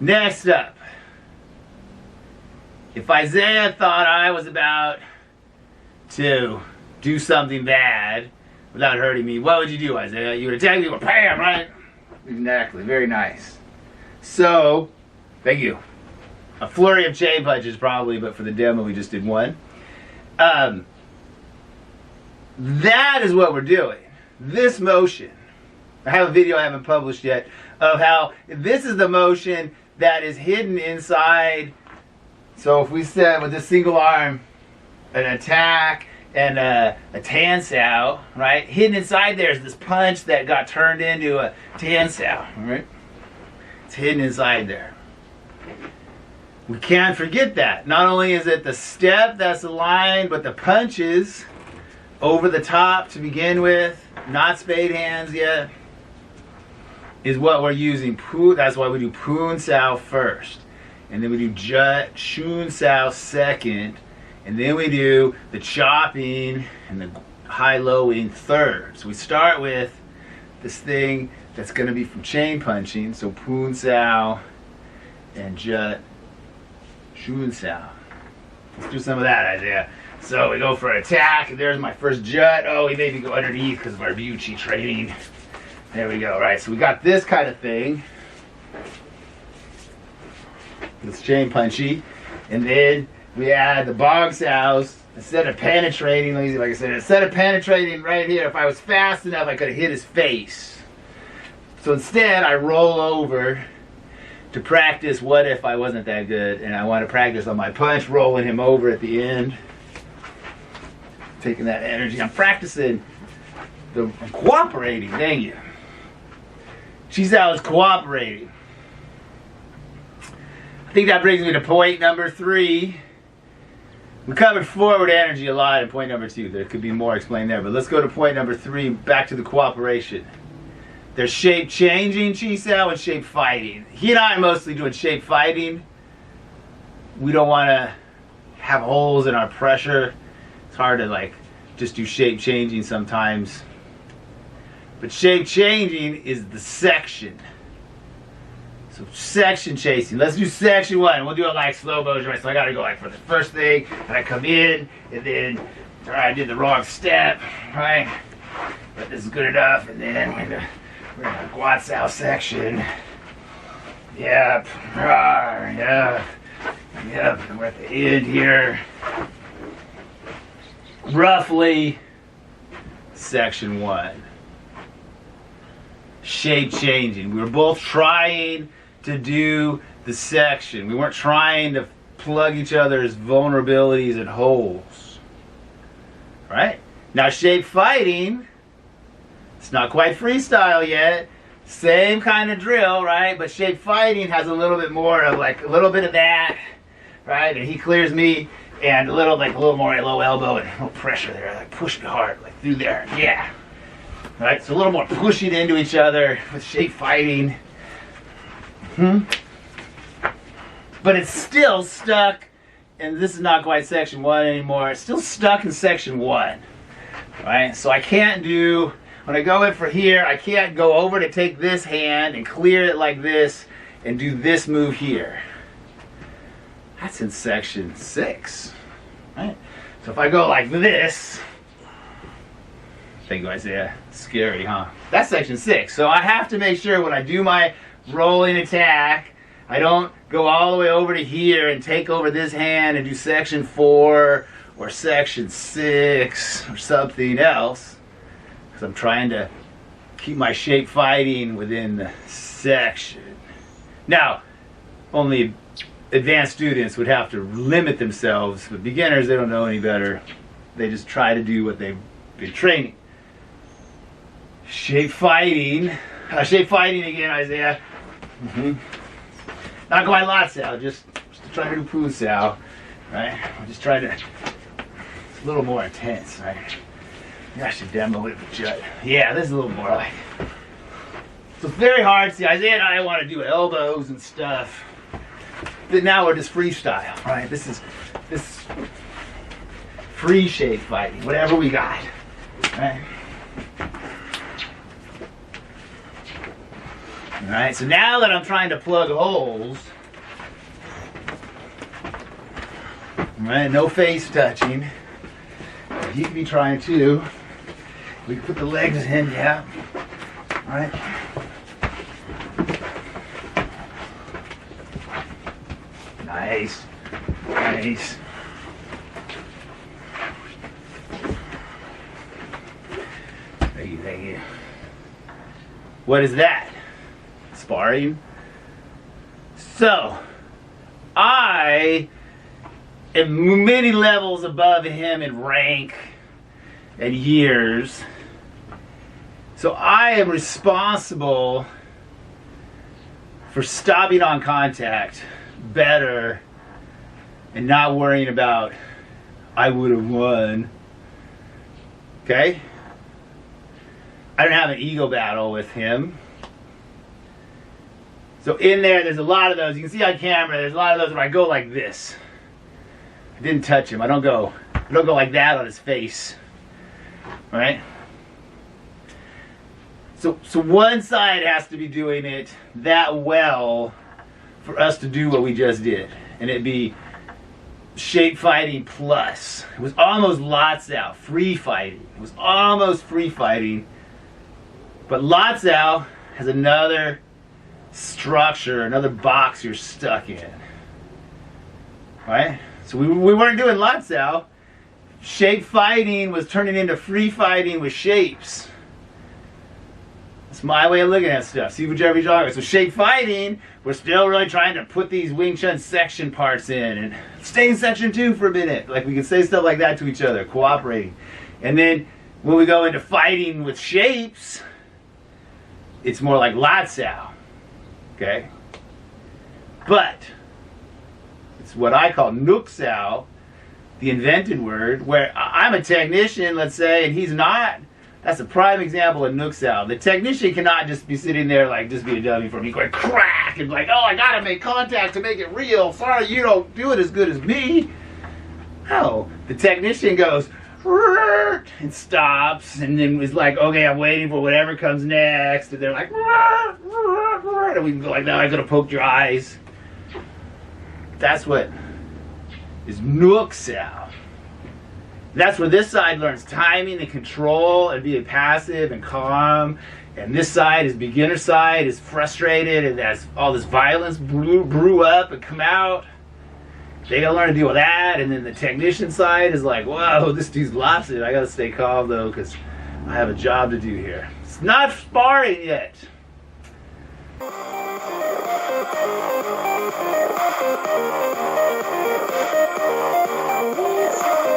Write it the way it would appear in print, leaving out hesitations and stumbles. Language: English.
Next up, if Isaiah thought I was about to do something bad without hurting me, what would you do, Isaiah? You would attack me with bam, right? Exactly, very nice. So, thank you. A flurry of chain punches probably, but for the demo we just did one. That is what we're doing. This motion. I have a video I haven't published yet of how this is the motion that is hidden inside. So if we said with this single arm, an attack and a tan sao, right? Hidden inside there is this punch that got turned into a tan sao, right? It's hidden inside there. We can't forget that. Not only is it the step that's aligned, but the punches over the top to begin with, not spade hands yet, is what we're using. That's why we do Poon Sao first. And then we do Jut Shun Sao second. And then we do the chopping and the high-lowing third. So we start with this thing that's going to be from chain punching. So Poon Sao and Jut Shun Sao. Let's do some of that, Isaiah. So we go for an attack. There's my first Jut. Oh, he made me go underneath because of our Bucci training. There we go, right? So we got this kind of thing. This chain punchy. And then we add the Bong Saos. Instead of penetrating, like I said, instead of penetrating right here, if I was fast enough, I could have hit his face. So instead, I roll over to practice what if I wasn't that good. And I want to practice on my punch, rolling him over at the end. Taking that energy. I'm practicing. I'm cooperating, dang you. She's out cooperating. I think that brings me to point number 3. We covered forward energy a lot in point number 2. There could be more explained there, but let's go to point number 3, back to the cooperation. There's shape changing Chi Sao and shape fighting. He and I are mostly doing shape fighting. We don't want to have holes in our pressure. It's hard to like just do shape changing sometimes. But shape changing is the section. So section chasing. Let's do section 1. We'll do it like slow motion, right? So I gotta go like for the first thing, and I come in, and then I did the wrong step, right? But this is good enough, and then we're gonna Guat Sao section. Yep. Yep. Yep. And we're at the end here. Roughly section 1. Shape changing. We were both trying to do the section. We weren't trying to plug each other's vulnerabilities and holes. Right? Now shape fighting, it's not quite freestyle yet. Same kind of drill, right? But shape fighting has a little bit more of like a little bit of that, right? And he clears me and a little more low elbow and a little pressure there. Like push me hard, like through there. Yeah. Right, so a little more pushing into each other with shape fighting. But it's still stuck, and this is not quite section 1 anymore. It's still stuck in section 1. Right, so I can't do, when I go in for here, I can't go over to take this hand and clear it like this and do this move here. That's in section 6. Right? So if I go like this, thank you, Isaiah. Scary, huh? That's section 6. So I have to make sure when I do my rolling attack, I don't go all the way over to here and take over this hand and do section 4 or section 6 or something else. Because I'm trying to keep my shape fighting within the section. Now, only advanced students would have to limit themselves. But beginners, they don't know any better. They just try to do what they've been training. Shape fighting again, Isaiah. Not quite Lot Sao, just trying to do Poon Sao, right? I'm just trying to, it's a little more intense, right? Maybe I should demo it with Jut. Yeah, this is a little more like, so it's very hard. See, Isaiah and I want to do elbows and stuff, but now we're just freestyle, right? This is free shape fighting, whatever we got, right? Alright, so now that I'm trying to plug holes, alright, no face touching. You can be trying to. We can put the legs in, yeah. Alright. Nice. Nice. Thank you, thank you. What is that? Sparring? So, I am many levels above him in rank and years. So I am responsible for stopping on contact better and not worrying about I would have won. Okay? I don't have an ego battle with him. So in there's a lot of those. You can see on camera, there's a lot of those where I go like this. I didn't touch him. I don't go like that on his face. Right? So one side has to be doing it that well for us to do what we just did. And it'd be shape fighting plus. It was almost lots out, free fighting. It was almost free fighting. But lots out has another structure, another box you're stuck in. Right? So we weren't doing lots out. Shape fighting was turning into free fighting with shapes. That's my way of looking at stuff. See whichever you're talking. So shape fighting, we're still really trying to put these Wing Chun section parts in and stay in section 2 for a minute. Like we can say stuff like that to each other, cooperating. And then when we go into fighting with shapes, it's more like Latsao. Okay? But it's what I call Nuksao, the invented word, where I'm a technician, let's say, and he's not. That's a prime example of Nuksao. The technician cannot just be sitting there like just be a dummy for me, going crack and like, oh, I gotta make contact to make it real. Sorry, you don't do it as good as me. No, the technician goes and stops, and then is like, okay, I'm waiting for whatever comes next, and they're like, and we can go like, no, I'm gonna poke your eyes. That's what is Nuksao. That's where this side learns timing and control and being passive and calm. And this side is beginner side, is frustrated and has all this violence brew up and come out. They gotta learn to deal with that. And then the technician side is like, whoa, this dude's lost it. I gotta stay calm though, because I have a job to do here. It's not sparring yet.